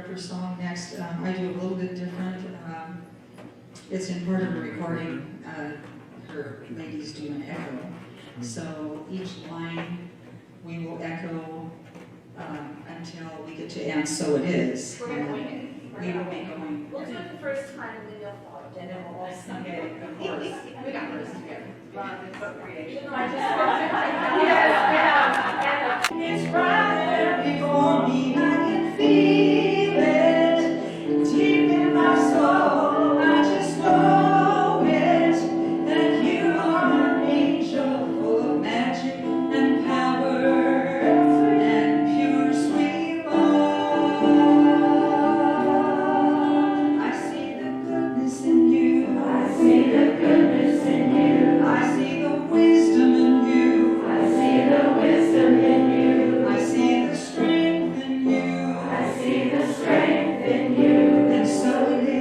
her song next. I do a little bit different. It's in part of the recording. Her ladies do an echo. So each line we will echo until we get to "and so it is." We're going to wing it. We will make a wing. We'll do it the first time and then you'll follow it. And then we'll all sing Okay, it. of course. We got this together. Love and co-creation. Yes, It's right there before me, I can feel it deep in my soul. I just know it, that you are an angel full of magic and power and pure sweet love. I see the goodness in you. I see the goodness in you. I see the wisdom in you. I see the wisdom in you. I see the strength in you. I see the strength in you. And so it is.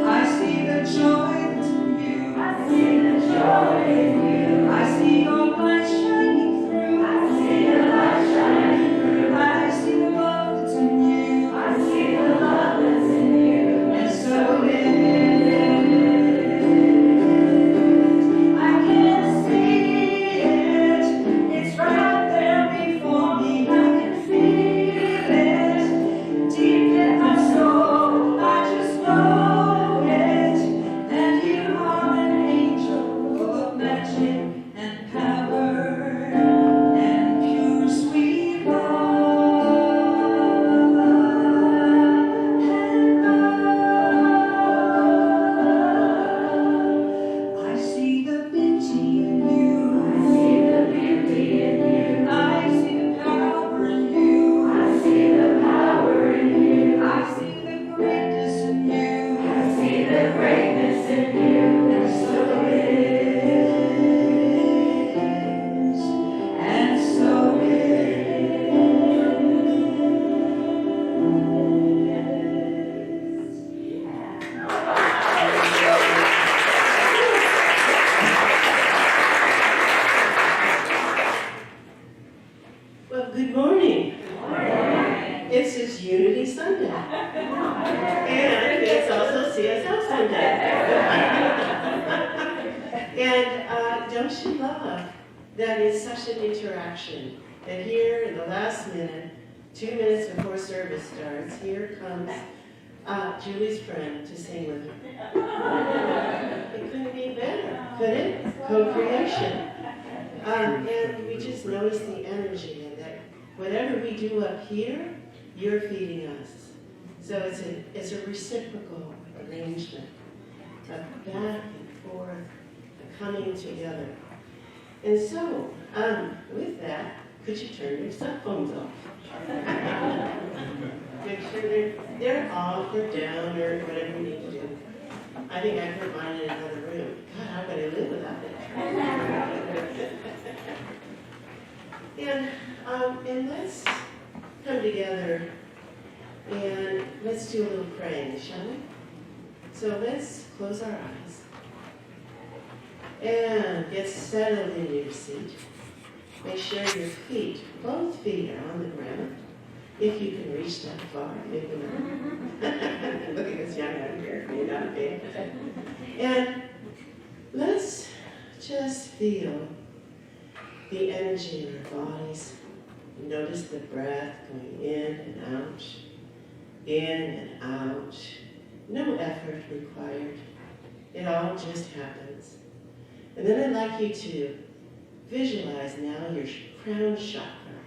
I see the joy that's in you. I see the joy in you. I see your light shining through. I see the light shining through. I see the love that's in you. I see the love that's in you. And so it is. I can see it. It's right there before me. I can feel it deep in my soul. I just know it, that you are an angel full of magic and power and pure sweet love and love. I see the beauty in you. I see the beauty in you. I see the power in you. I see the power in you. I see the greatness in you. I see the greatness in you. And so it is. And so it Well, good morning. This is Unity Sunday. And it's also CSL Sunday. And don't you love that it's such an interaction? And here in the last minute, 2 minutes before service starts, here comes Julie's friend to sing with her. It couldn't be better, could it? Co-creation. And we just notice the energy and that whatever we do up here, you're feeding us. So it's a reciprocal arrangement, a back and forth, a coming together. And so, with that, could you turn your cell phones off? Make sure they're off or down or whatever you need to do. I think I put mine in another room. God, how could I live without it? And let's come together and let's do a little praying, shall we? So let's close our eyes and get settled in your seat. Make sure your feet, both feet are on the ground. If you can reach that far, maybe not. Look at this young man here, may not be. And let's just feel the energy in our bodies. Notice the breath going in and out, in and out. No effort required. It all just happens. And then I'd like you to visualize now your crown chakra.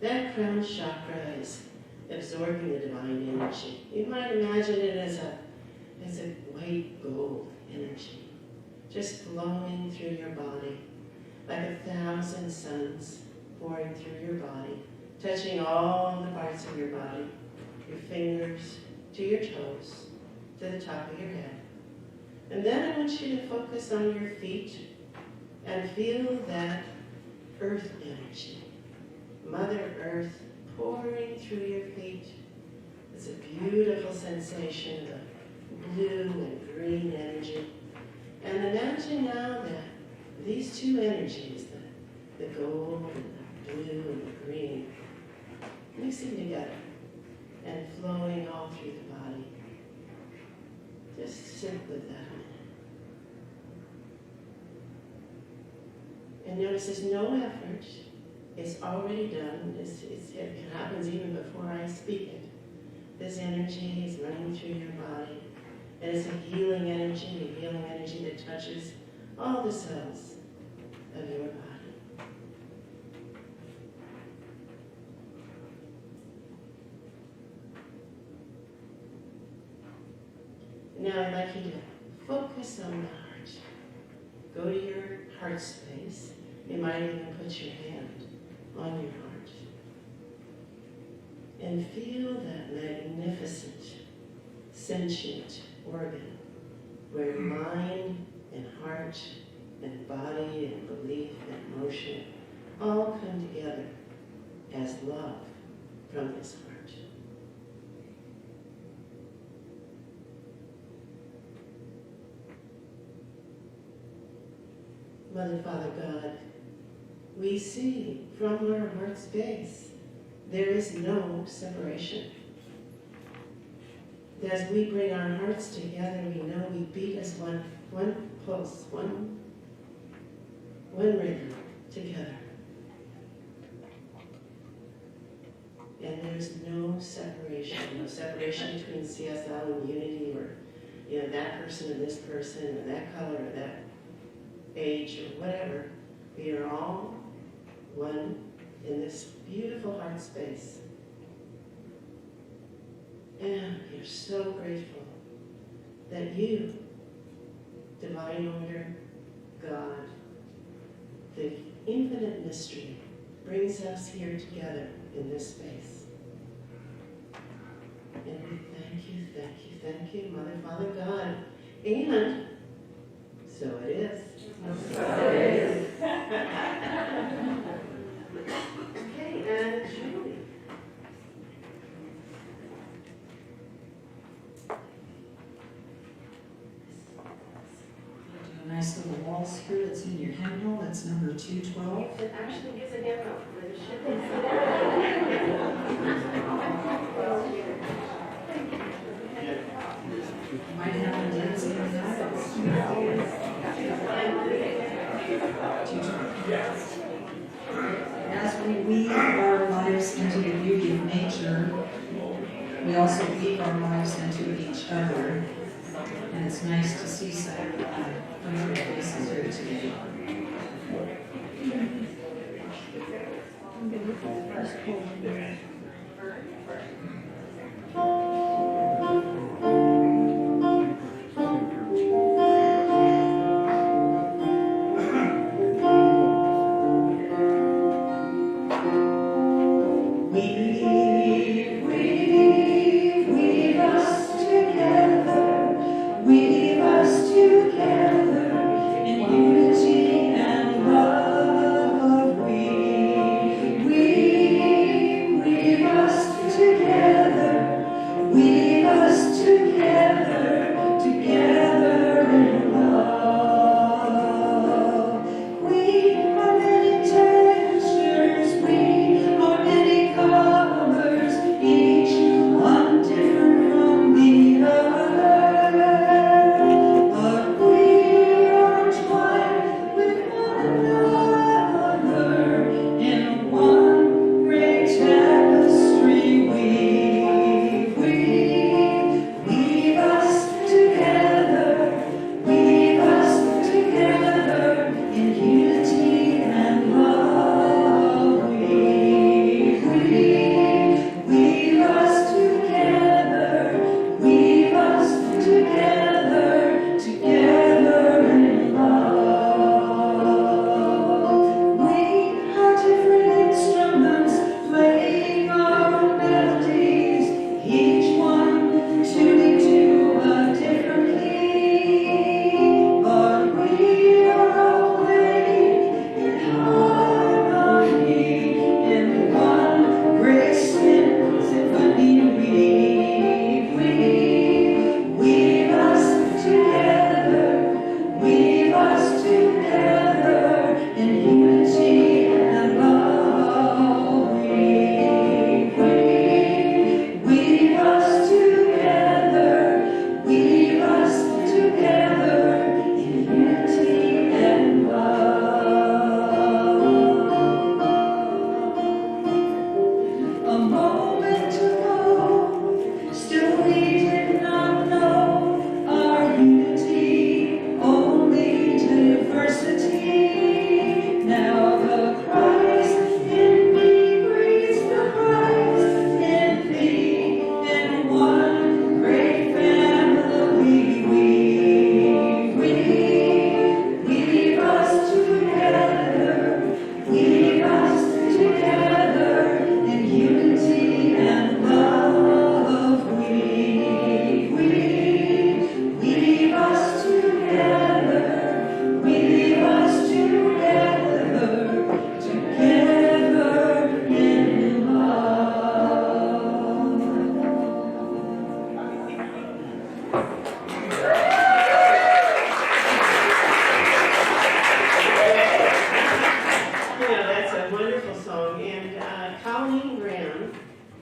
That crown chakra is absorbing the divine energy. You might imagine it as a white gold energy, just flowing through your body like 1,000 suns pouring through your body, touching all the parts of your body, your fingers to your toes, to the top of your head. And then I want you to focus on your feet and feel that earth energy, Mother Earth pouring through your feet. It's a beautiful sensation of blue and green energy. And imagine now that these two energies, the gold and the blue and the green, mixing together and flowing all through the body. Just sit with that a minute. And notice there's no effort. It's already done. It happens even before I speak it. This energy is running through your body. And it's a healing energy that touches all the cells of your body. Now I'd like you to focus on the heart. Go to your heart space. You might even put your hand on your heart. And feel that magnificent, sentient organ where mind and heart and body and belief and emotion all come together as love from this heart. Mother, Father, God, we see from our heart space there is no separation. As we bring our hearts together, we know we beat as one pulse, one rhythm together. And there's no separation between CSL and Unity, or that person and this person, or that color, or that age, or whatever. We are all one in this beautiful heart space. And we are so grateful that you, Divine Order, God, the infinite mystery, brings us here together in this space. And we thank you, Mother, Father, God. And so it is. Okay, and Julie. Do a nice little waltz here that's in your hymnal. That's number 212. It actually gives a demo, but it should be. Might have a dancing in As we weave our lives into the beauty of nature, we also weave our lives into each other. And it's nice to see some familiar faces here today. Together.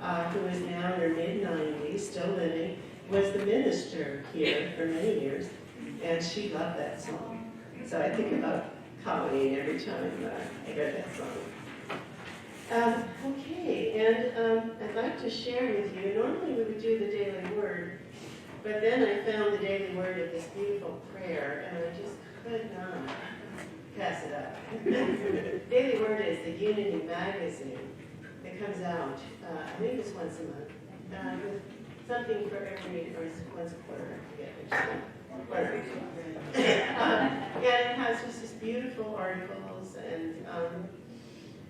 who is now in her mid-90s, still living, was the minister here for many years, and she loved that song. So I think about Colleen every time I hear that song. Okay, and I'd like to share with you, normally we would do the daily word, but then I found the daily word of this beautiful prayer, and I just could not pass it up. Daily word is the Unity magazine. It comes out, I think it's once a month, with something for every, or once a quarter, I forget which one. Whatever. And it has just this beautiful articles and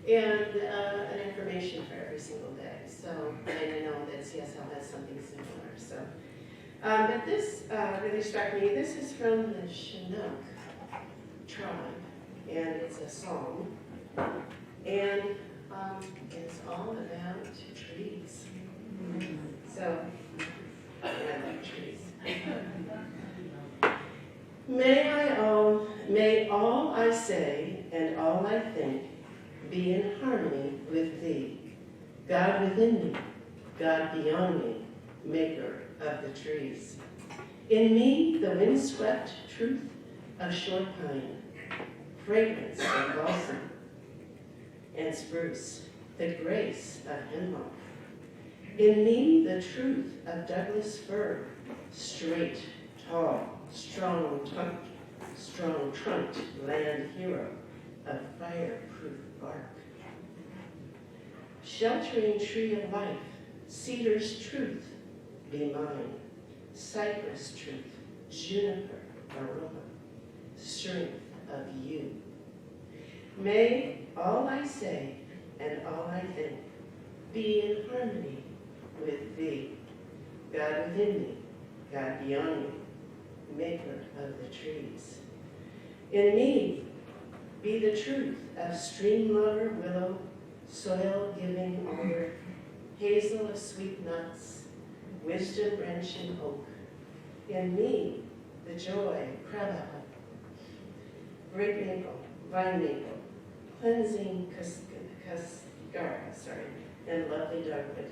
an information for every single day. So, and I know that CSL has something similar. So, but this really struck me. This is from the Chinook tribe, and it's a song, and it's all about trees. So, I like trees. May all I say and all I think be in harmony with thee, God within me, God beyond me, maker of the trees. In me, the windswept truth of short pine, fragrance of balsam and spruce, the grace of hemlock. In me, the truth of Douglas fir, straight, tall, strong-trunked land hero of fireproof bark. Sheltering tree of life, cedar's truth be mine, cypress truth, juniper aroma, strength of you. May all I say and all I think be in harmony with thee, God within me, God beyond me, maker of the trees. In me be the truth of stream lover, willow, soil-giving alder, hazel of sweet nuts, wisdom branching oak. In me the joy of crabapple, grape maple, vine maple, cleansing cascara, and lovely dogwood.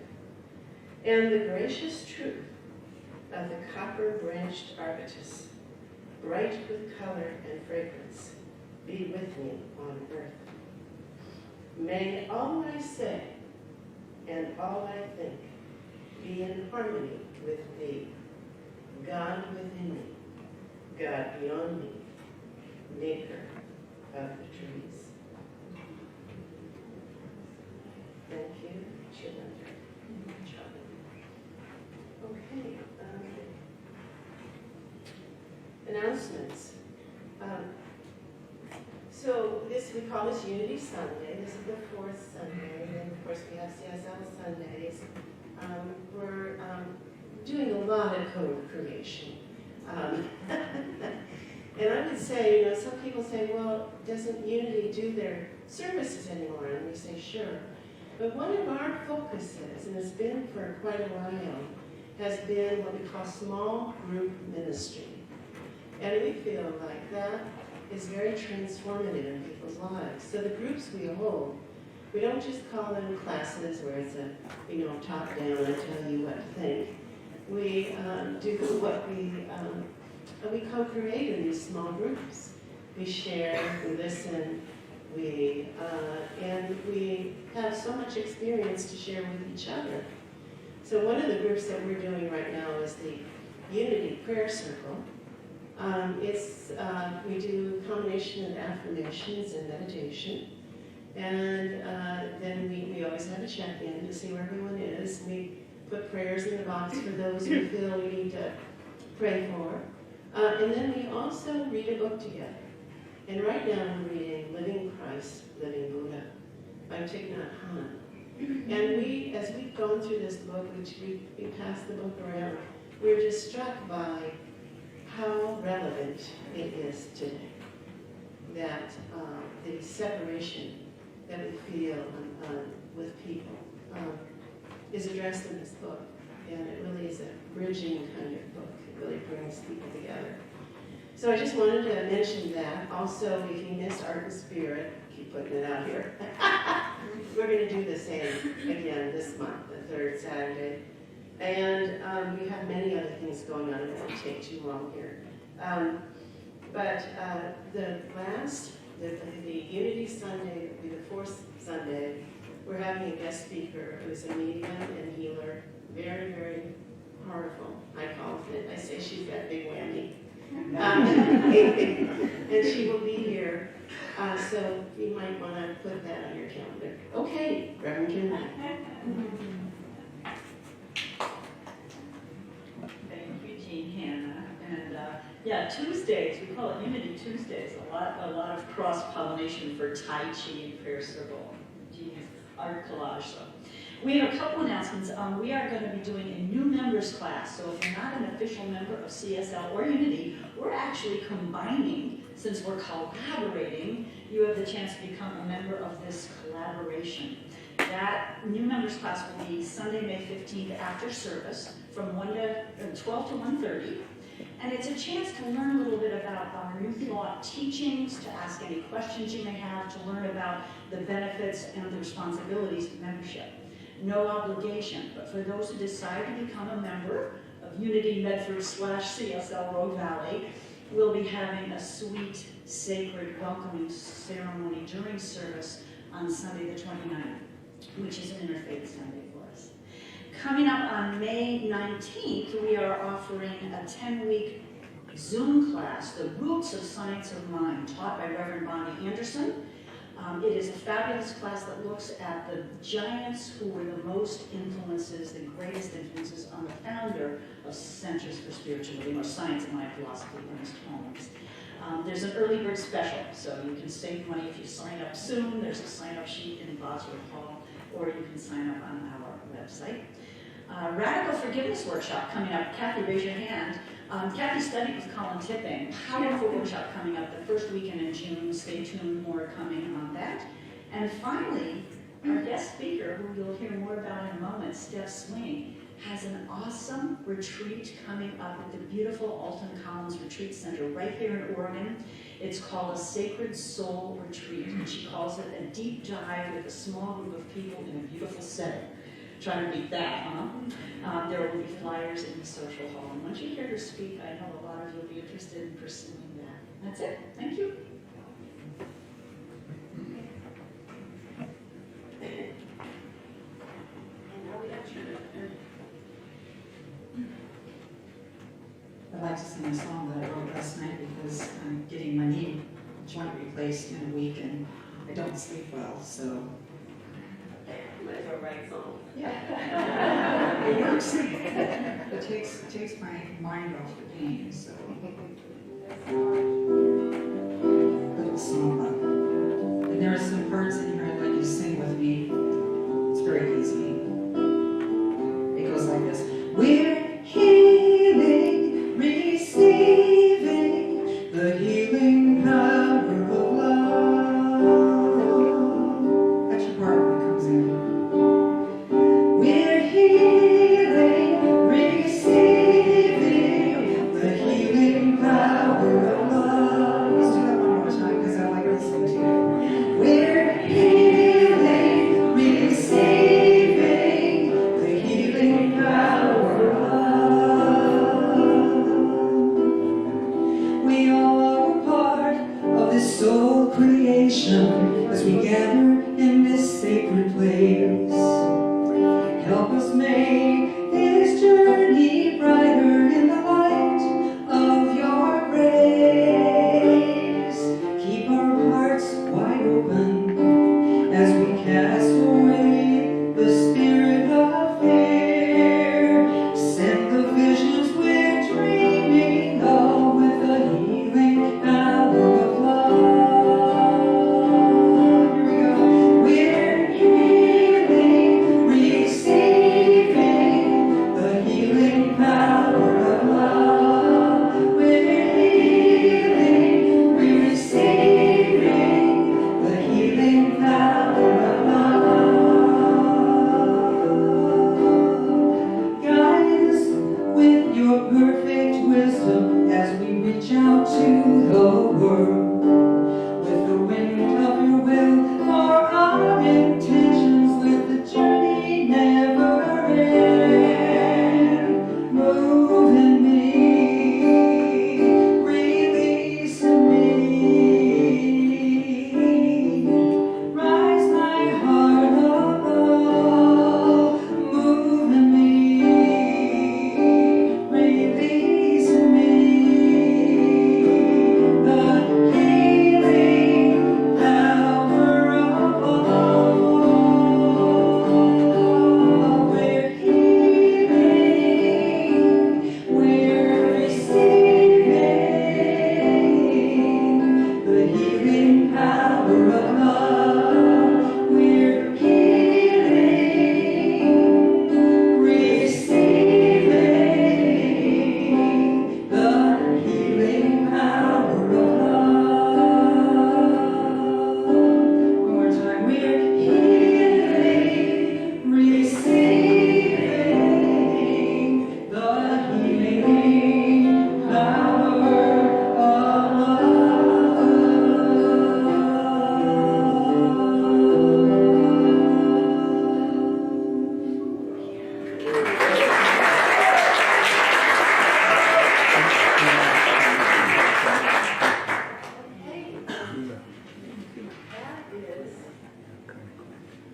And the gracious truth of the copper-branched arbutus, bright with color and fragrance, be with me on earth. May all I say and all I think be in harmony with thee, God within me, God beyond me, maker of the trees. Thank you, Children. Okay. Announcements. So this, we call this Unity Sunday. This is the fourth Sunday, and of course we have CSL Sundays. We're doing a lot of co-creation. And I would say, you know, some people say, well, doesn't Unity do their services anymore? And we say, sure. But one of our focuses, and it's been for quite a while, has been what we call small group ministry. And we feel like that is very transformative in people's lives. So the groups we hold, we don't just call them classes where it's a, you know, top down, I tell you what to think. We do what we co-create in these small groups. We share, we listen, and we have so much experience to share with each other. So one of the groups that we're doing right now is the Unity Prayer Circle. We do a combination of affirmations and meditation. And then we always have a check-in to see where everyone is. We put prayers in the box for those we feel we need to pray for. And then we also read a book together. And right now we're reading Living Christ, Living Buddha by Thich Nhat Hanh. And we, as we've gone through this book, which we passed the book around, we're just struck by how relevant it is today. That the separation that we feel with people is addressed in this book. And it really is a bridging kind of book. It really brings people together. So I just wanted to mention that. Also, if you missed Art and Spirit, keep putting it out here. We're we're gonna do the same again this month, the third Saturday. And we have many other things going on, it won't take too long here. But the Unity Sunday, will be the fourth Sunday, we're having a guest speaker who's a medium and healer, very, very powerful, I call it. I say she's got big whammy. And she will be here, so you might want to put that on your calendar. Okay, Reverend Kinley. Thank you, Jean Hannah. And yeah, Tuesdays, we call it Unity Tuesdays, a lot of cross-pollination for Tai Chi and Prayer Circle, Jean's art collage. So we have a couple announcements. We are going to be doing a new members class. So if you're not an official member of CSL or Unity, we're actually combining, since we're collaborating, you have the chance to become a member of this collaboration. That new members class will be Sunday, May 15th after service from 12 to 1:30. And it's a chance to learn a little bit about our New Thought teachings, to ask any questions you may have, to learn about the benefits and the responsibilities of membership. No obligation, but for those who decide to become a member of Unity Medford / CSL Rogue Valley, we'll be having a sweet, sacred welcoming ceremony during service on Sunday the 29th, which is an interfaith Sunday for us. Coming up on May 19th, we are offering a 10-week Zoom class, The Roots of Science of Mind, taught by Reverend Bonnie Anderson. It is a fabulous class that looks at the giants who were the most influences, the greatest influences on the founder of Centers for Spirituality, or Science of Mind Philosophy, Ernest Holmes. There's an early bird special, so you can save money if you sign up soon. There's a sign-up sheet in Bosworth Hall, or you can sign up on our website. Radical Forgiveness Workshop coming up. Kathy, raise your hand. Kathy studied with Colin Tipping. Powerful workshop coming up the first weekend in June. Stay tuned, more coming on that. And finally, our guest speaker, who you'll hear more about in a moment, Stef Swink, has an awesome retreat coming up at the beautiful Alton Collins Retreat Center right here in Oregon. It's called a Sacred Soul Retreat, and she calls it a deep dive with a small group of people in a beautiful setting. Try to beat that, huh? There will be flyers in the social hall. And once you hear her speak, I know a lot of you will be interested in pursuing that. That's it. Thank you. I'd like to sing a song that I wrote last night because I'm getting my knee joint replaced in a week and I don't sleep well, so. Might as well write song. Yeah. It works. It takes my mind off the pain, so. Little song. And there are some parts in here I'd like you to sing with me. It's very easy. It goes like this. We're healing, receiving the healing power of love. That's your part when it comes in. We're healing, receiving the healing power of love. Let's do that one more time because I like listening to it. We're healing, receiving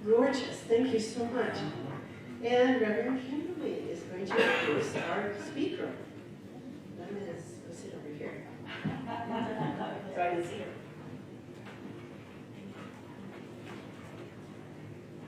Gorgeous, thank you so much. And Reverend Kimberly is going to introduce our speaker. I'm going to go sit over here. So I can see her.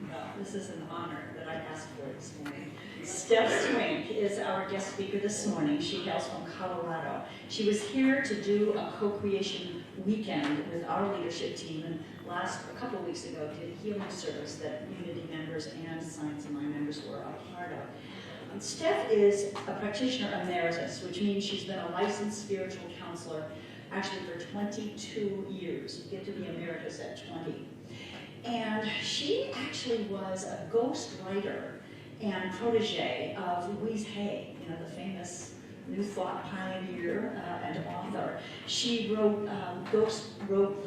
Well, this is an honor that I asked for this morning. Stef Swink is our guest speaker this morning. She hails from Colorado. She was here to do a co-creation weekend with our leadership team, and a couple of weeks ago did a healing service that Unity members and Science and Mind members were a part of. Stef is a practitioner emeritus, which means she's been a licensed spiritual counselor actually for 22 years. You get to be emeritus at 20. And she actually was a ghost writer and protege of Louise Hay, the famous New Thought pioneer and author. She wrote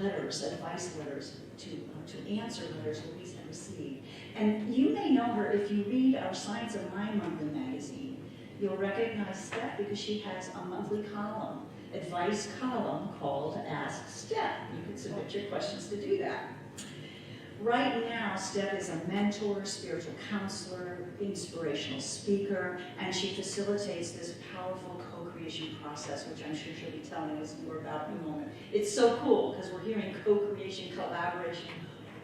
letters, advice letters, to answer letters Louise had received. And you may know her if you read our Science of Mind Monthly magazine. You'll recognize Stef because she has a monthly column, advice column called Ask Stef. You can submit your questions to do that. Right now, Stef is a mentor, spiritual counselor, inspirational speaker, and she facilitates this powerful co-creation process, which I'm sure she'll be telling us more about in a moment. It's so cool because we're hearing co-creation, collaboration.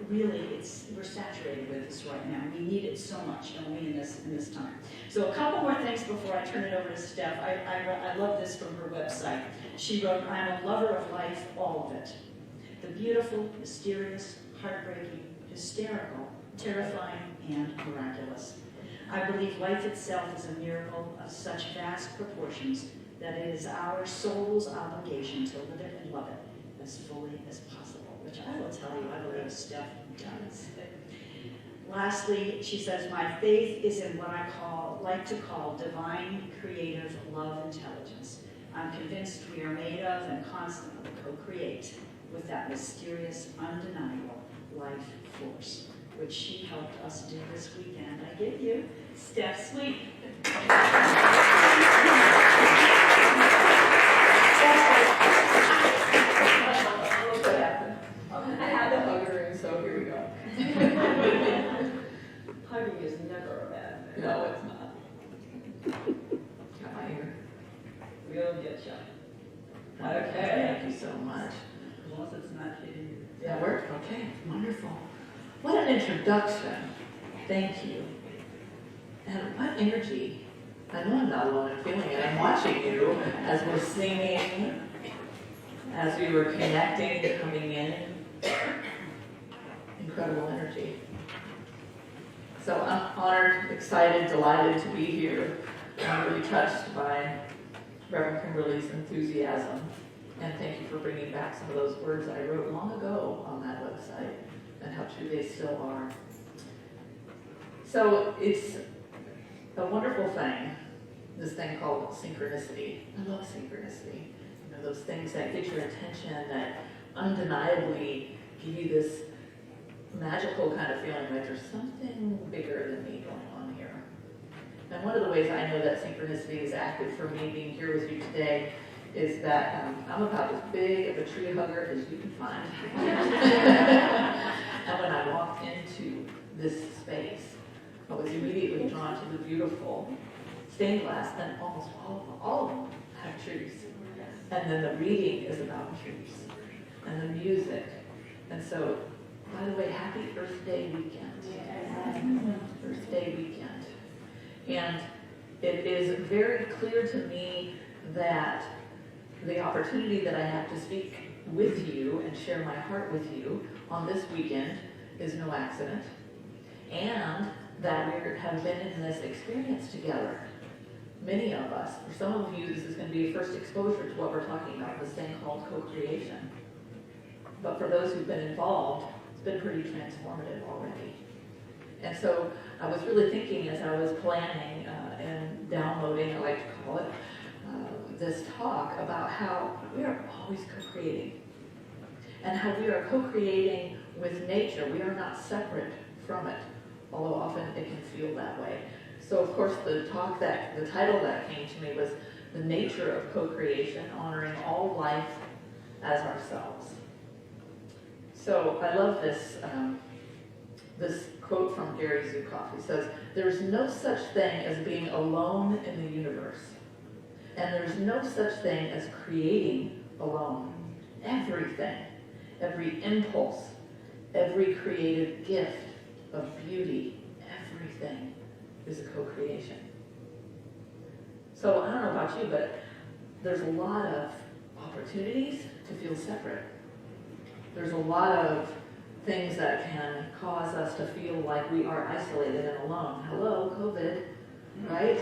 Really, we're saturated with this right now. We need it so much, don't we, in this time. So a couple more things before I turn it over to Stef. I love this from her website. She wrote, "I'm a lover of life, all of it. The beautiful, mysterious, heartbreaking, hysterical, terrifying, and miraculous. I believe life itself is a miracle of such vast proportions that it is our soul's obligation to live it and love it as fully as possible," which I will tell you, I believe Stef does. Lastly, she says, "My faith is in what I like to call divine, creative love intelligence. I'm convinced we are made of and constantly co-create with that mysterious, undeniable life force," which she helped us do this weekend. I give you Stef Swink. I had the hugger, and so here we go. Hugging is never a bad thing. No, it's not. Got my ear. We'll get you. Okay, thank you so much. As long as it's not hitting you. That worked, okay, wonderful. What an introduction. Thank you. And what energy. I know I'm not alone in feeling it. I'm watching you as we're singing, as we were connecting, coming in. Incredible energy. So I'm honored, excited, delighted to be here. I'm really touched by Reverend Kimberly's enthusiasm. And thank you for bringing back some of those words I wrote long ago on that website and how true they still are. So it's a wonderful thing, this thing called synchronicity. I love synchronicity. Those things that get your attention, that undeniably give you this magical kind of feeling like there's something bigger than me going on here. And one of the ways I know that synchronicity is active for me being here with you today is that I'm about as big of a tree hugger as you can find. And when I walked into this space, I was immediately drawn to the beautiful stained glass, and almost all of them have trees. And then the reading is about trees, and the music. And so, by the way, happy Earth Day weekend. Earth Day weekend. And it is very clear to me that the opportunity that I have to speak with you and share my heart with you on this weekend is no accident. And that we have been in this experience together. Many of us, for some of you, this is going to be a first exposure to what we're talking about, this thing called co-creation. But for those who've been involved, it's been pretty transformative already. And so I was really thinking as I was planning and downloading, I like to call it, this talk about how we are always co-creating. And how we are co-creating with nature. We are not separate from it, although often it can feel that way. So of course the title that came to me was The Nature of Co-Creation, Honoring All Life as Ourselves. So I love this this quote from Gary Zukav. He says, "There's no such thing as being alone in the universe, and there's no such thing as creating alone. Everything, every impulse, every creative gift of beauty, everything is a co-creation." So I don't know about you, but there's a lot of opportunities to feel separate. There's a lot of things that can cause us to feel like we are isolated and alone. Hello, COVID, right?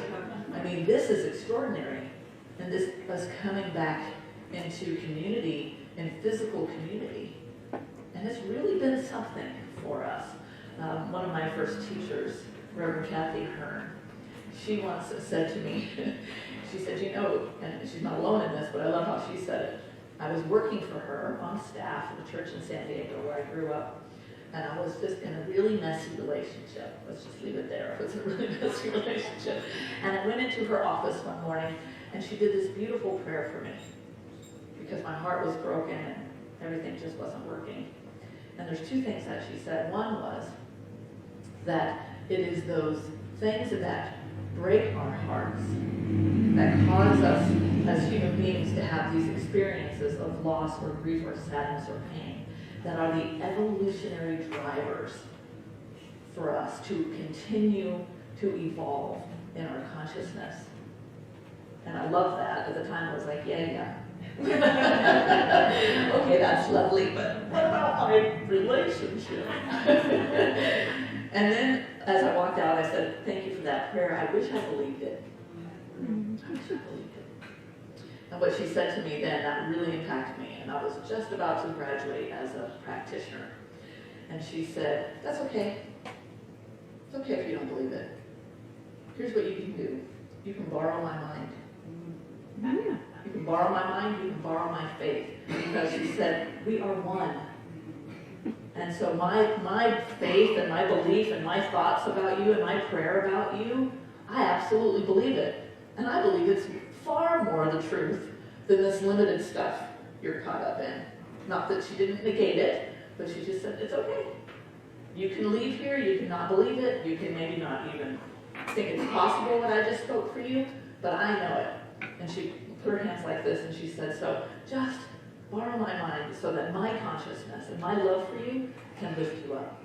I mean, this is extraordinary. And this is coming back into community and physical community. And it's really been something for us. One of my first teachers, Reverend Kathy Hearn, she once said to me, she said, you know, and she's not alone in this, but I love how she said it. I was working for her on staff at the church in San Diego where I grew up, and I was just in a really messy relationship. Let's just leave it there. It was a really messy relationship. And I went into her office one morning, and she did this beautiful prayer for me because my heart was broken and everything just wasn't working. And there's two things that she said. One was that it is those things that break our hearts, that cause us as human beings to have these experiences of loss or grief or sadness or pain, that are the evolutionary drivers for us to continue to evolve in our consciousness. And I love that. At the time I was like, yeah. Okay, that's lovely, but what about my relationship? And then as I walked out, I said, thank you for that prayer. I wish I believed it. I wish I believed it. And what she said to me then, that really impacted me. And I was just about to graduate as a practitioner. And she said, that's okay. It's okay if you don't believe it. Here's what you can do. You can borrow my mind. You can borrow my mind, you can borrow my faith. Because she said, we are one. And so my faith and my belief and my thoughts about you and my prayer about you, I absolutely believe it. And I believe it's far more the truth than this limited stuff you're caught up in. Not that she didn't negate it, but she just said, it's okay. You can leave here, you can not believe it, you can maybe not even think it's possible what I just spoke for you, but I know it. And she put her hands like this and she said, so just borrow my mind so that my consciousness and my love for you can lift you up.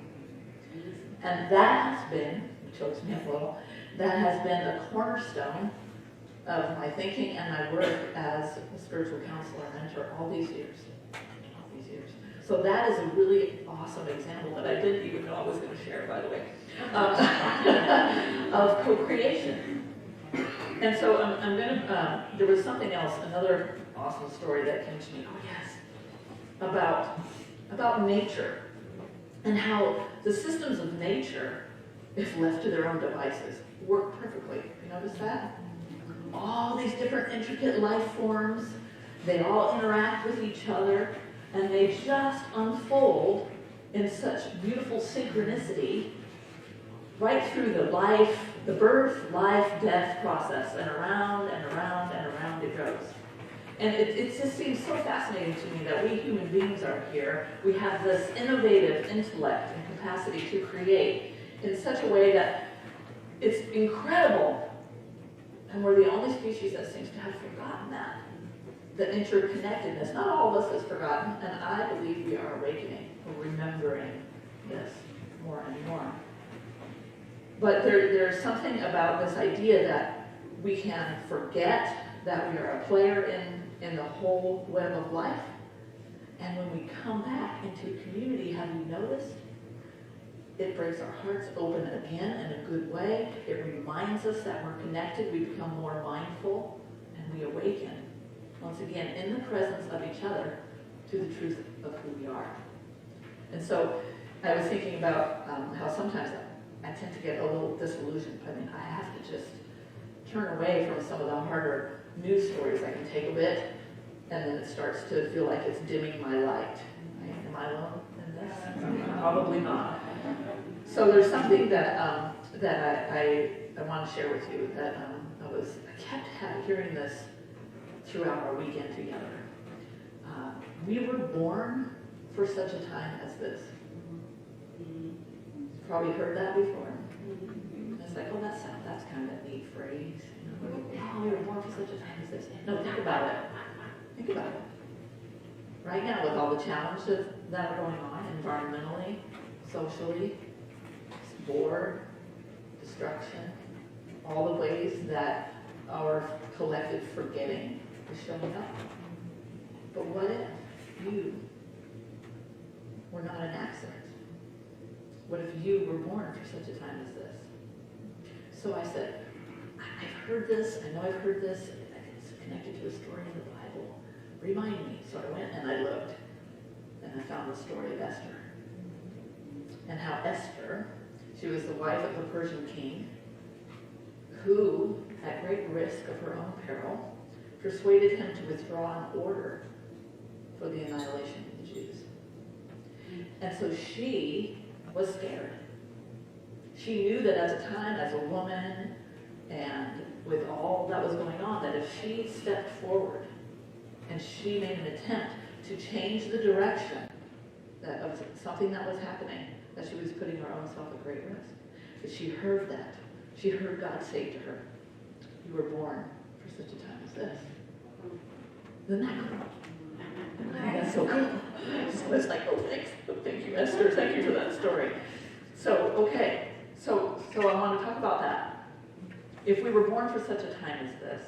And that has been, it chokes me up a little, that has been the cornerstone of my thinking and my work as a spiritual counselor and mentor all these years. So that is a really awesome example that I didn't even know I was going to share, by the way, of co-creation. And so I'm going to, there was something else, another awesome story that came to me, oh yes, about nature and how the systems of nature, if left to their own devices, work perfectly. You notice that? All these different intricate life forms, they all interact with each other, and they just unfold in such beautiful synchronicity right through the birth, life, death process, and around and around and around it goes. And it just seems so fascinating to me that we human beings are here. We have this innovative intellect and capacity to create in such a way that it's incredible. And we're the only species that seems to have forgotten that. The interconnectedness. Not all of us has forgotten, and I believe we are awakening or remembering this more and more. But there's something about this idea that we can forget that we are a player in the whole web of life. And when we come back into community, have you noticed? It breaks our hearts open again in a good way. It reminds us that we're connected. We become more mindful, and we awaken, once again, in the presence of each other, to the truth of who we are. And so I was thinking about how sometimes I tend to get a little disillusioned. I mean, I have to just turn away from some of the harder news stories. I can take a bit, and then it starts to feel like it's dimming my light. Right? Am I alone in this? Probably not. So there's something that I want to share with you that I kept hearing this throughout our weekend together. We were born for such a time as this. Probably heard that before. And it's like, oh, that's kind of a neat phrase. You know, oh, we were born for such a time as this. No, think about it. Think about it. Right now, with all the challenges that are going on environmentally, socially, war, destruction, all the ways that our collective forgetting is showing up. But what if you were not an accident? What if you were born for such a time as this? So I said, I've heard this, I know I've heard this, it's connected to a story in the Bible. Remind me. So I went and I looked, and I found the story of Esther. And how Esther, she was the wife of a Persian king, who, at great risk of her own peril, persuaded him to withdraw an order for the annihilation of the Jews. And so she was scared. She knew that at the time, as a woman, and with all that was going on, that if she stepped forward and she made an attempt to change the direction of something that was happening, that she was putting her own self at great risk. But she heard that. She heard God say to her, you were born for such a time as this. Isn't that cool? I think that's so cool. So it's like, oh, thanks. Thank you, Esther. Thank you for that story. So, okay. So I want to talk about that. If we were born for such a time as this,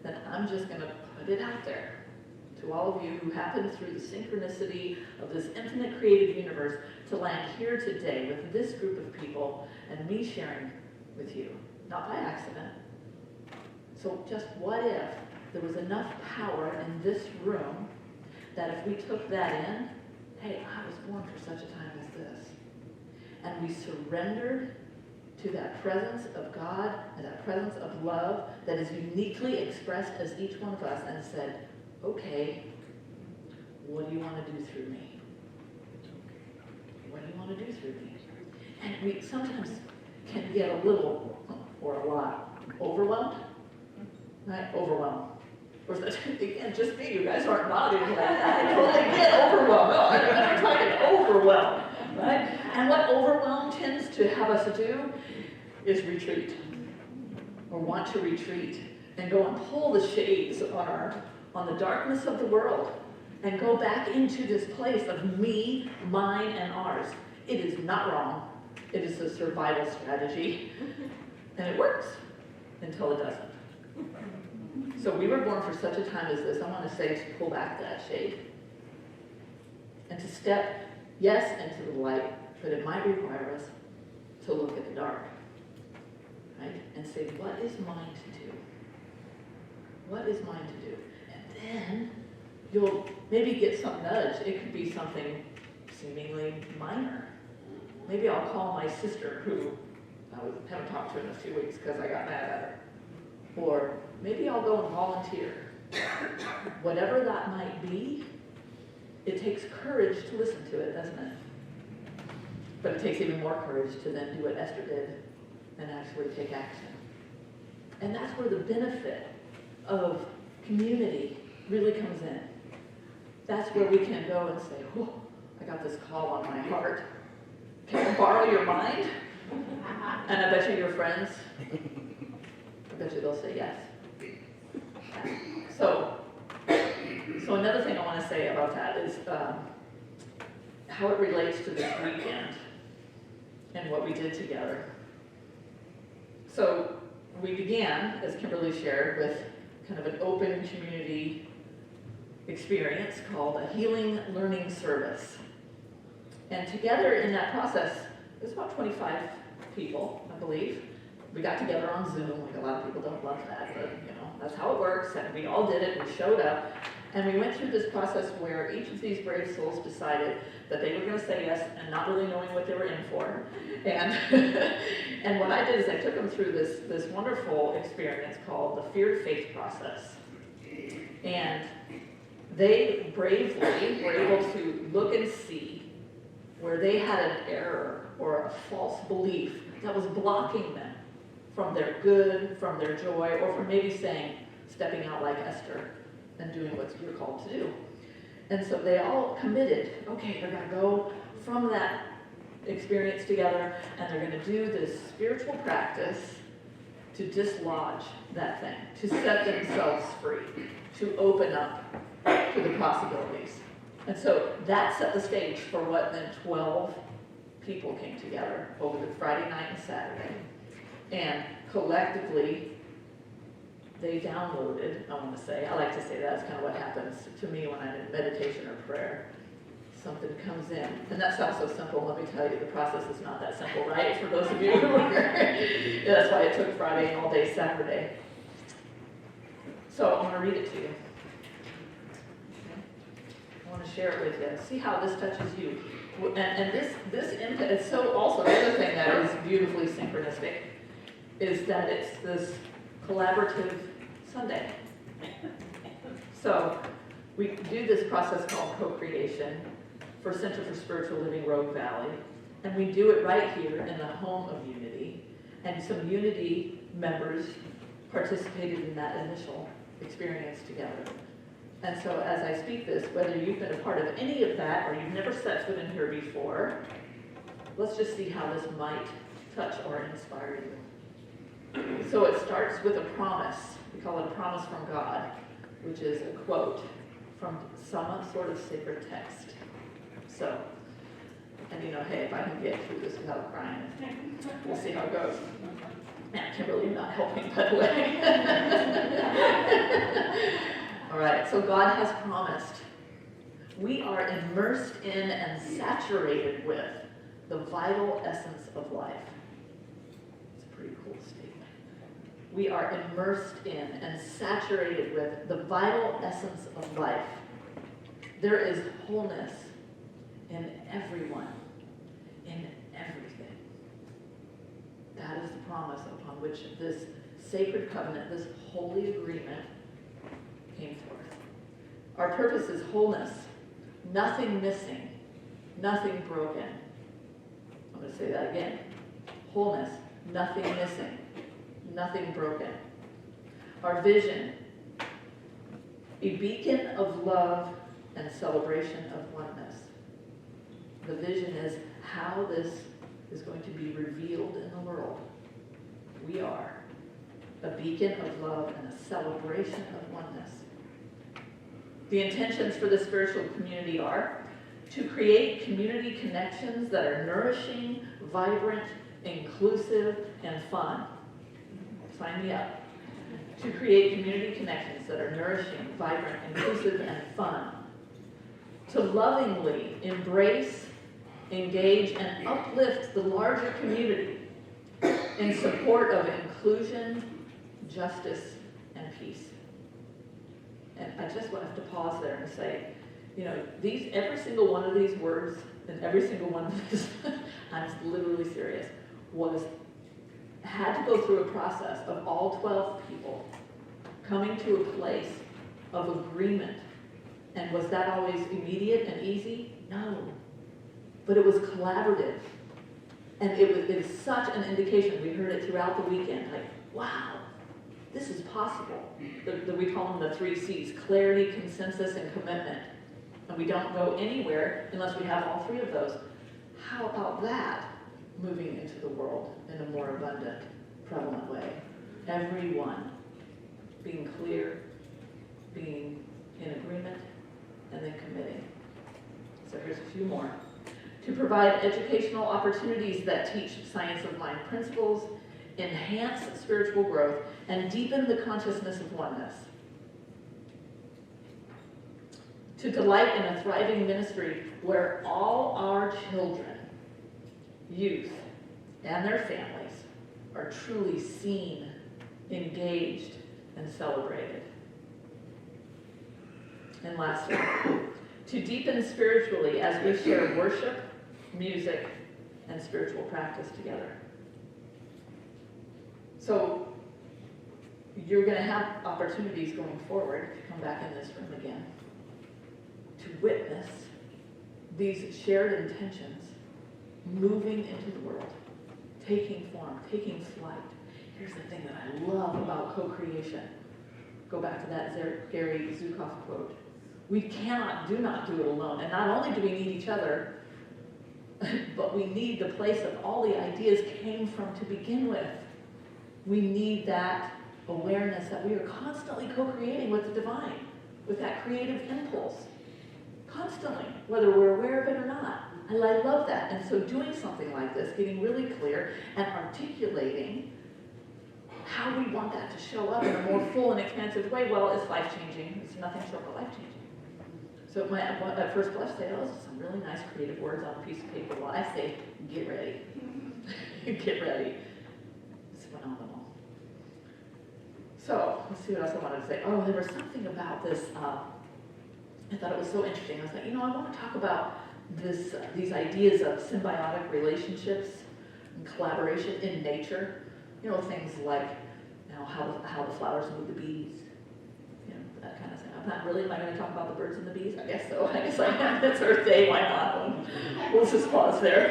then I'm just going to put it out there to all of you who happen through the synchronicity of this infinite creative universe to land here today with this group of people and me sharing with you, not by accident. So just what if there was enough power in this room that if we took that in, hey, I was born for such a time as this, and we surrendered to that presence of God and that presence of love that is uniquely expressed as each one of us, and said, okay, what do you want to do through me? What do you want to do through me? And we sometimes can get a little, or a lot, overwhelmed, right? Overwhelmed. Or is that, again, just me, you guys aren't nodding like that. I totally get overwhelmed. No, I'm talking overwhelmed, right? And what overwhelm tends to have us do is retreat, or want to retreat, and go and pull the shades on the darkness of the world, and go back into this place of me, mine, and ours. It is not wrong. It is a survival strategy, and it works until it doesn't. So we were born for such a time as this. I want to say to pull back that shade and to step, yes, into the light, but it might require us to look at the dark, right? And say, what is mine to do? What is mine to do? And then you'll maybe get some nudge. It could be something seemingly minor. Maybe I'll call my sister, who I haven't talked to in a few weeks because I got mad at her. Or maybe I'll go and volunteer. Whatever that might be, it takes courage to listen to it, doesn't it? But it takes even more courage to then do what Esther did and actually take action. And that's where the benefit of community really comes in. That's where we can go and say, oh, I got this call on my heart. Can I borrow your mind? And I bet you your friends, I bet you they'll say yes. So another thing I want to say about that is how it relates to this weekend and what we did together. So we began, as Kimberly shared, with kind of an open community experience called a healing learning service. And together in that process, it was about 25 people, I believe. We got together on Zoom, like a lot of people don't love that, but that's how it works, and we all did it, we showed up, and we went through this process where each of these brave souls decided that they were going to say yes, and not really knowing what they were in for. And and what I did is I took them through this wonderful experience called the feared faith process. And they bravely were able to look and see where they had an error or a false belief that was blocking them from their good, from their joy, or from maybe stepping out like Esther and doing what you're called to do. And so they all committed, okay, they're going to go from that experience together, and they're going to do this spiritual practice to dislodge that thing, to set themselves free, to open up to the possibilities. And so that set the stage for what then 12 people came together over the Friday night and Saturday. And collectively, they downloaded, I want to say, I like to say that's kind of what happens to me when I'm in meditation or prayer. Something comes in, and that sounds so simple. Let me tell you, the process is not that simple, right? For those of you who are here. Yeah, that's why it took Friday and all day Saturday. So I'm going to read it to you. I want to share it with you. See how this touches you. And this impact, it's so also, the other thing that is beautifully synchronistic is that it's this collaborative Sunday. So we do this process called co-creation for Center for Spiritual Living Rogue Valley, and we do it right here in the home of Unity, and some Unity members participated in that initial experience together. And so as I speak this, whether you've been a part of any of that or you've never set foot in here before, let's just see how this might touch or inspire you. So it starts with a promise. We call it a promise from God, which is a quote from some sort of sacred text. So, and you know, hey, if I can get through this without crying, we'll see how it goes. Man, Kimberly, you're not helping, by the way. All right, so God has promised. We are immersed in and saturated with the vital essence of life. It's a pretty cool statement. We are immersed in and saturated with the vital essence of life. There is wholeness in everyone, in everything. That is the promise upon which this sacred covenant, this holy agreement came forth. Our purpose is wholeness, nothing missing, nothing broken. I'm going to say that again. Wholeness, nothing missing, nothing broken. Our vision, a beacon of love and celebration of oneness. The vision is how this is going to be revealed in the world. We are a beacon of love and a celebration of oneness. The intentions for the spiritual community are to create community connections that are nourishing, vibrant, inclusive, and fun. Sign me up. To create community connections that are nourishing, vibrant, inclusive, and fun. To lovingly embrace, engage, and uplift the larger community in support of inclusion, justice, and peace. And I just have to pause there and say, you know, every single one of these words and every single one of these, I'm literally serious, had to go through a process of all 12 people coming to a place of agreement. And was that always immediate and easy? No. But it was collaborative. And it was such an indication. We heard it throughout the weekend. Like, wow, this is possible. We call them the 3 C's: clarity, consensus, and commitment. And we don't go anywhere unless we have all 3 of those. How about that moving into the world in a more abundant, prevalent way? Everyone being clear, being in agreement, and then committing. So here's a few more. To provide educational opportunities that teach science of mind principles, enhance spiritual growth, and deepen the consciousness of oneness. To delight in a thriving ministry where all our children, youth, and their families are truly seen, engaged, and celebrated. And lastly, to deepen spiritually as we share worship, music, and spiritual practice together. So you're going to have opportunities going forward to come back in this room again to witness these shared intentions moving into the world, taking form, taking flight. Here's the thing that I love about co-creation. Go back to that Gary Zukav quote. We do not do it alone. And not only do we need each other, but we need the place that all the ideas came from to begin with. We need that awareness that we are constantly co-creating with the divine, with that creative impulse. Constantly, whether we're aware of it or not. I love that. And so doing something like this, getting really clear and articulating how we want that to show up in a more full and expansive way, well, it's life-changing. It's nothing short of life-changing. So at first blush, say, oh, those are some really nice creative words on a piece of paper. Well, I say, get ready. Get ready. It's phenomenal. So, let's see what else I wanted to say. Oh, there was something about this, I thought it was so interesting. I was like, I want to talk about these ideas of symbiotic relationships and collaboration in nature. Things like, how the flowers move the bees, that kind of thing. Am I going to talk about the birds and the bees? I guess so. I guess I am. It's Earth Day. Why not? We'll just pause there.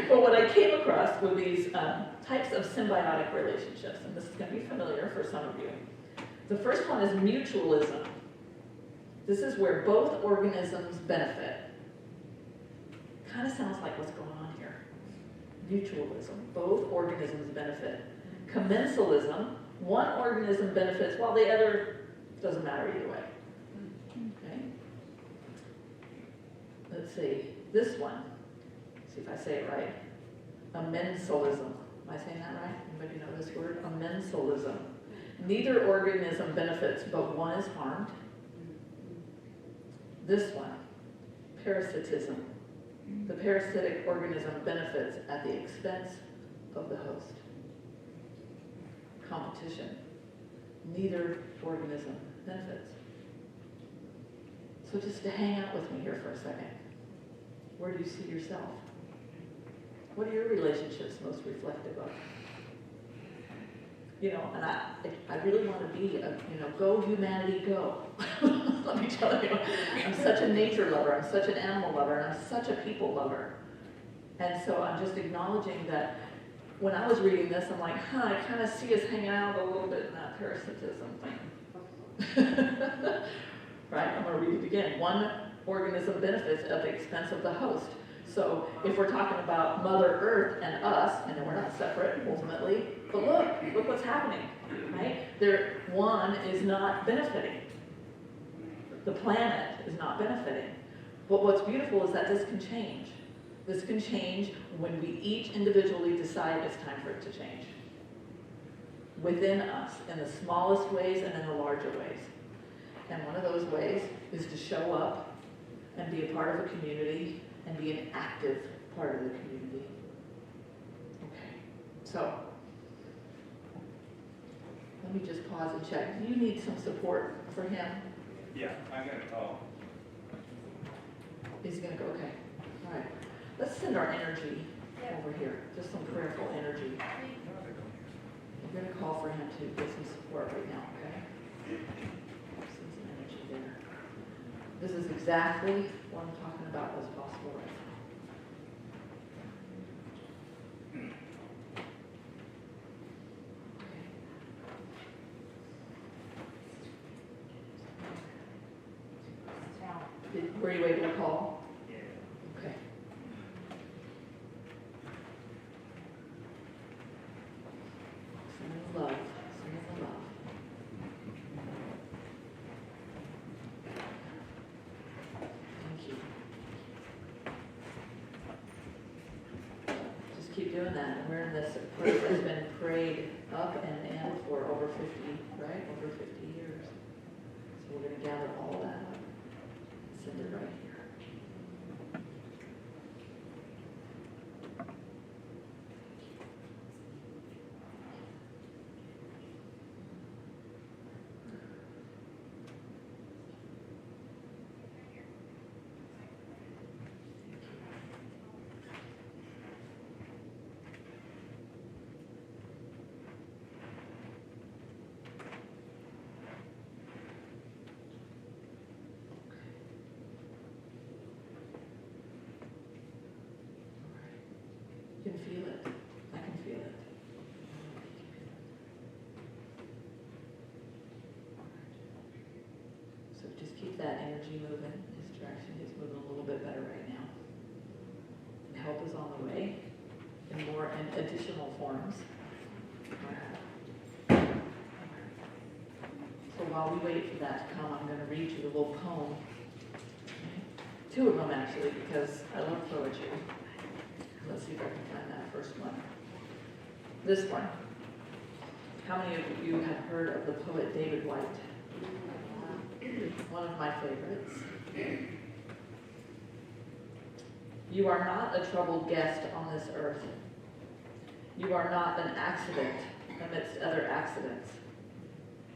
But what I came across were these types of symbiotic relationships, and this is going to be familiar for some of you. The first one is mutualism. This is where both organisms benefit. Kind of sounds like what's going on here. Mutualism, both organisms benefit. Commensalism, one organism benefits while the other doesn't matter either way. Okay? Let's see, this one, see if I say it right. Amensalism. Am I saying that right? Anybody know this word? Amensalism. Neither organism benefits, but one is harmed. This one, parasitism. The parasitic organism benefits at the expense of the host. Competition. Neither organism benefits. So just to hang out with me here for a second. Where do you see yourself? What are your relationships most reflective of? And I really want to be go humanity, go. Let me tell you, I'm such a nature lover, I'm such an animal lover, and I'm such a people lover. And so I'm just acknowledging that when I was reading this, I'm like, I kind of see us hanging out a little bit in that parasitism thing. Right, I'm going to read it again. One organism benefits at the expense of the host. So if we're talking about Mother Earth and us, and we're not separate ultimately, but look what's happening, right? One is not benefiting. The planet is not benefiting. But what's beautiful is that this can change. This can change when we each individually decide it's time for it to change. Within us, in the smallest ways and in the larger ways. And one of those ways is to show up and be a part of a community and be an active part of the community. Okay, so let me just pause and check. Do you need some support for him? Yeah, I'm gonna call. Is he gonna go? Okay, all right. Let's send our energy over here, just some prayerful energy. We're gonna call for him to get some support right now, okay? Send some energy there. This is exactly what I'm talking about as possible right now. Were you able to call? Yeah. Okay. Sending love. Sending love. Thank you. Just keep doing that. And we're in this prayer that's been prayed up and in for over 50, right? Over 50 years. So we're going to gather all that up. Send it right here. You can feel it. I can feel it. So just keep that energy moving. His direction is moving a little bit better right now. is on the way in more and additional forms. So while we wait for that to come, I'm going to read you a little poem. Two of them actually, because I love poetry. Let's see if I can find that first one. This one. How many of you have heard of the poet David White? One of my favorites. You are not a troubled guest on this earth. You are not an accident amidst other accidents.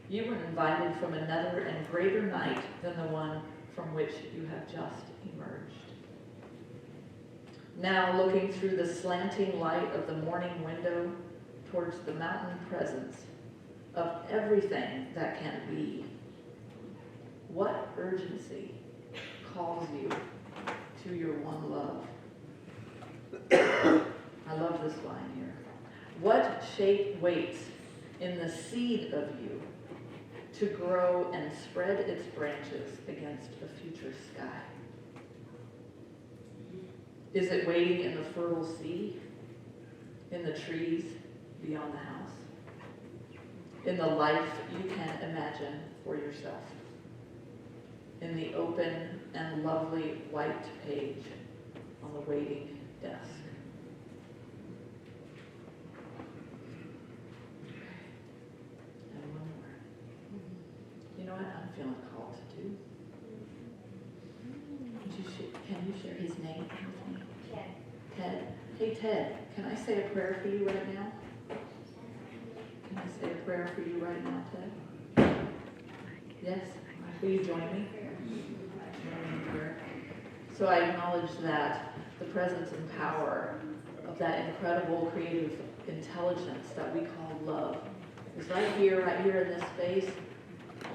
You were invited from another and greater night than the one from which you have just emerged. Now looking through the slanting light of the morning window towards the mountain presence of everything that can be, what urgency calls you to your one love? I love this line here. What shape waits in the seed of you to grow and spread its branches against a future sky? Is it waiting in the fertile sea, in the trees beyond the house, in the life you can imagine for yourself, in the open and lovely white page on the waiting desk? And one more. You know what I'm feeling called to do? Can you share his name with me? Ted. Hey Ted, can I say a prayer for you right now? Can I say a prayer for you right now, Ted? Yes? Will you join me? Join me in prayer. So I acknowledge that the presence and power of that incredible creative intelligence that we call love is right here in this space,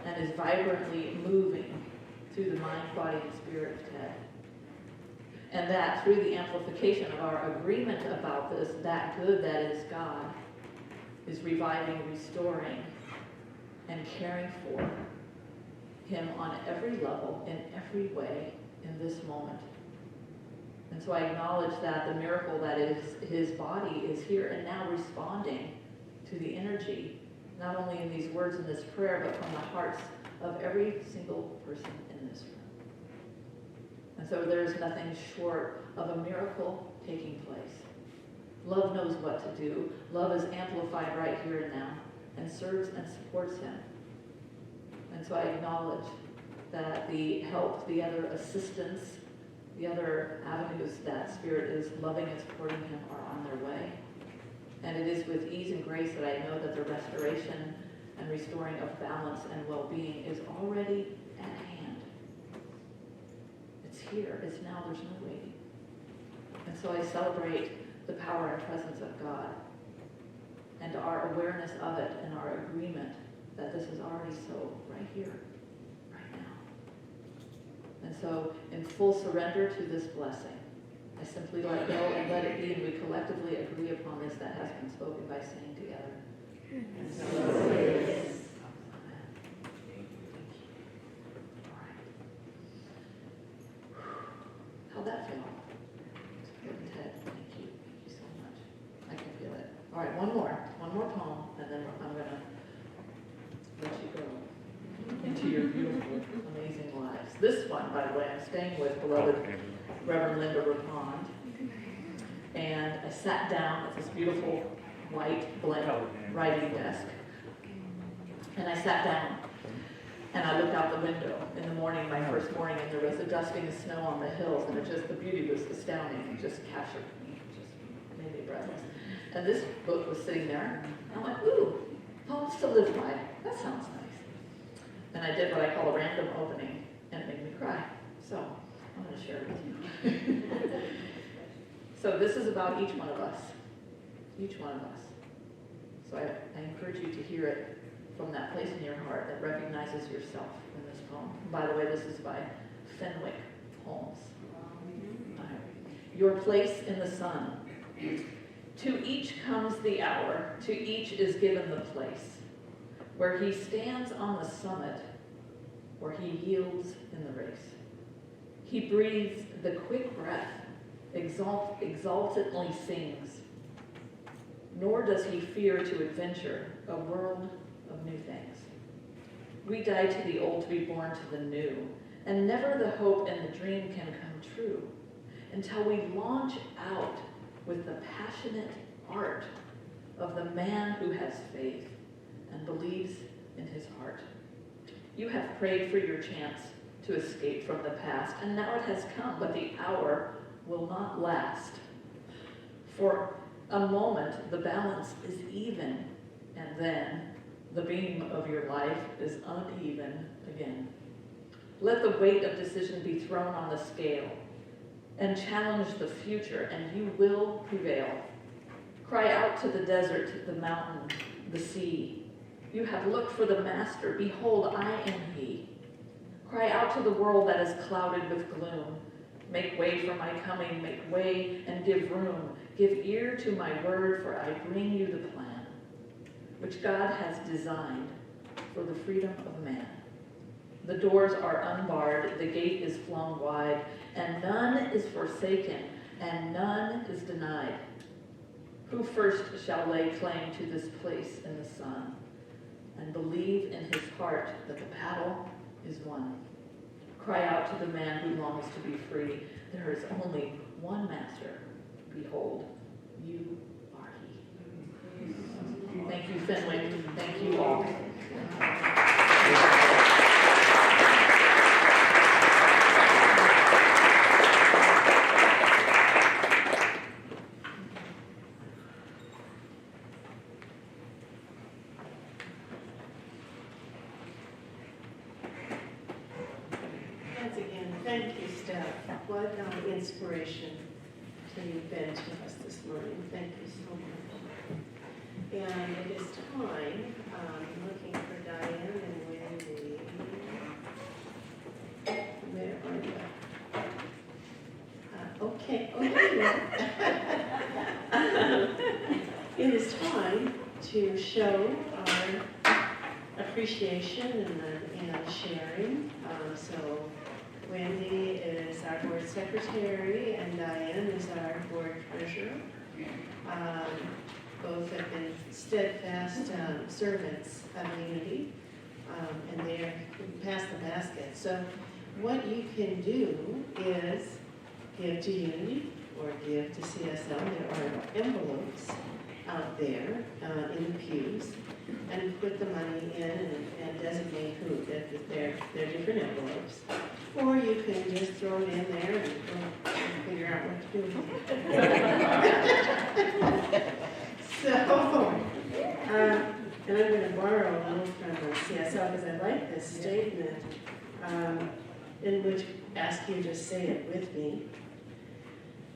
and is vibrantly moving through the mind, body, and spirit of Ted. And that through the amplification of our agreement about this, that good that is God is reviving, restoring, and caring for him on every level, in every way, in this moment. And so I acknowledge that the miracle that is his body is here and now responding to the energy, not only in these words in this prayer, but from the hearts of every single person in this room. And so there's nothing short of a miracle taking place. Love knows what to do. Love is amplified right here and now and serves and supports him. And so I acknowledge that the help, the other assistance, the other avenues that Spirit is loving and supporting him are on their way. And it is with ease and grace that I know that the restoration and restoring of balance and well-being is already at hand. It's here. It's now. There's no waiting. And so I celebrate the power and presence of God and our awareness of it and our agreement that this is already so right here, right now. And so in full surrender to this blessing, I simply let go and let it be, and we collectively agree upon this that has been spoken by saying together. And so it is. Amen. Thank you. All right. How'd that feel? Good, Ted. Thank you. Thank you so much. I can feel it. All right, one more poem, and then I'm going to let you go into your beautiful, amazing lives. This one, by the way, I'm staying with beloved Reverend Linda Rapond, and I sat down at this beautiful white blank writing desk, and I sat down and I looked out the window in the morning, my first morning, and there was a dusting of snow on the hills, and the beauty was astounding. It just captured me, just made me breathless. And this book was sitting there, and I went, ooh, poems to live by. That sounds nice. And I did what I call a random opening, and it made me cry. So I'm going to share it with you. So this is about each one of us. Each one of us. So I encourage you to hear it from that place in your heart that recognizes yourself in this poem. By the way, this is by Fenwick Holmes. Your place in the sun. To each comes the hour, to each is given the place, where he stands on the summit, or he yields in the race. He breathes the quick breath exultantly sings, nor does he fear to adventure a world of new things. We die to the old to be born to the new, and never the hope and the dream can come true until we launch out with the passionate art of the man who has faith and believes in his heart. You have prayed for your chance to escape from the past, and now it has come, but the hour will not last. For a moment, the balance is even, and then the beam of your life is uneven again. Let the weight of decision be thrown on the scale and challenge the future, and you will prevail. Cry out to the desert, the mountain, the sea. You have looked for the master. Behold, I am he. Cry out to the world that is clouded with gloom. Make way for my coming, make way and give room. Give ear to my word, for I bring you the plan, which God has designed for the freedom of man. The doors are unbarred, the gate is flung wide, and none is forsaken, and none is denied. Who first shall lay claim to this place in the sun, and believe in his heart that the battle is won? Cry out to the man who longs to be free. There is only one master. Behold, you are he. Thank you, Fenwick. Thank you all. Once again, thank you, Stef. What an inspiration you've been to us this morning. Thank you so much. And it is time, looking for Diane and Wendy. Where are you? Okay, it is time to show our appreciation and sharing. So Wendy is our board secretary and Diane is our board treasurer. Both have been steadfast servants of Unity, and they are past the basket. So what you can do is give to Unity or give to CSL. There are envelopes out there in the pews, and put the money in and designate who, that they're different envelopes. Or you can just throw it in there and figure out what to do with it. So, and I'm going to borrow a little from CSL because I like this statement in which ask you to say it with me.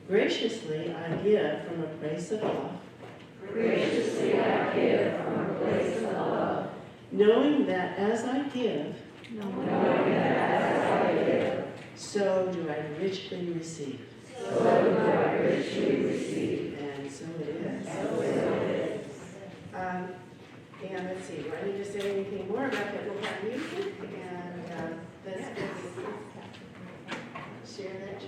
Graciously I give from a place of love. Graciously I give from a place of love, Knowing that as I give, so do I richly receive. so do I richly receive. And so it is. So it is. And let's see, do I need to say anything more about that? We'll have music and let's share that joy.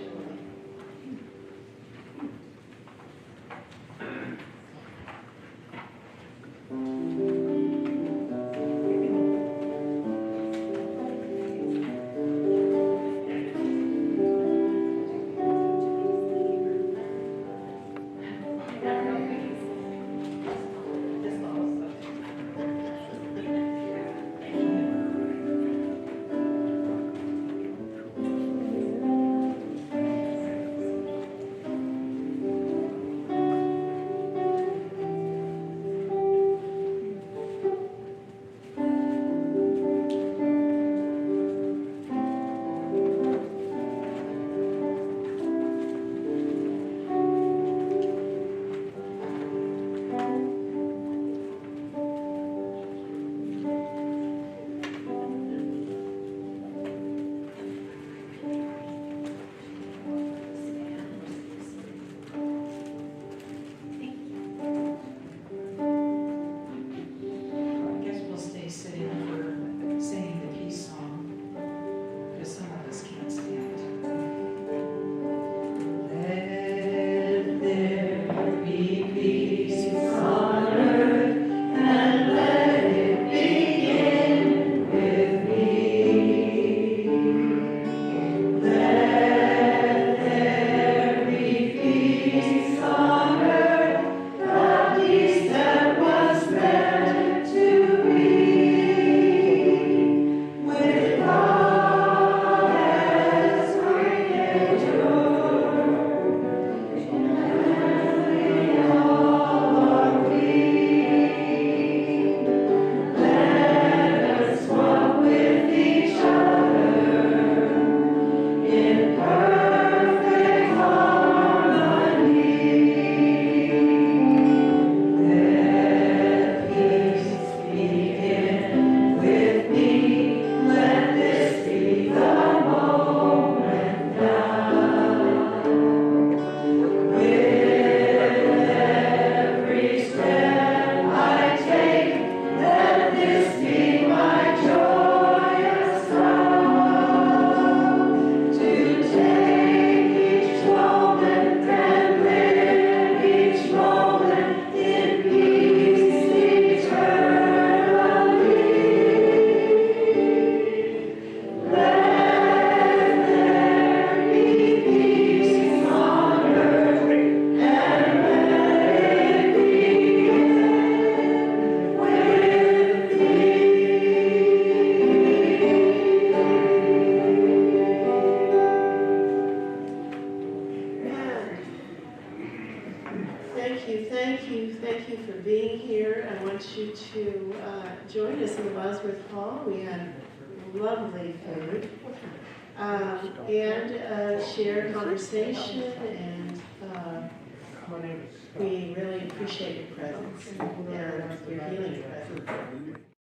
being here. I want you to join us in the Bosworth Hall. We had lovely food and share conversation, and we really appreciate your presence and your healing presence.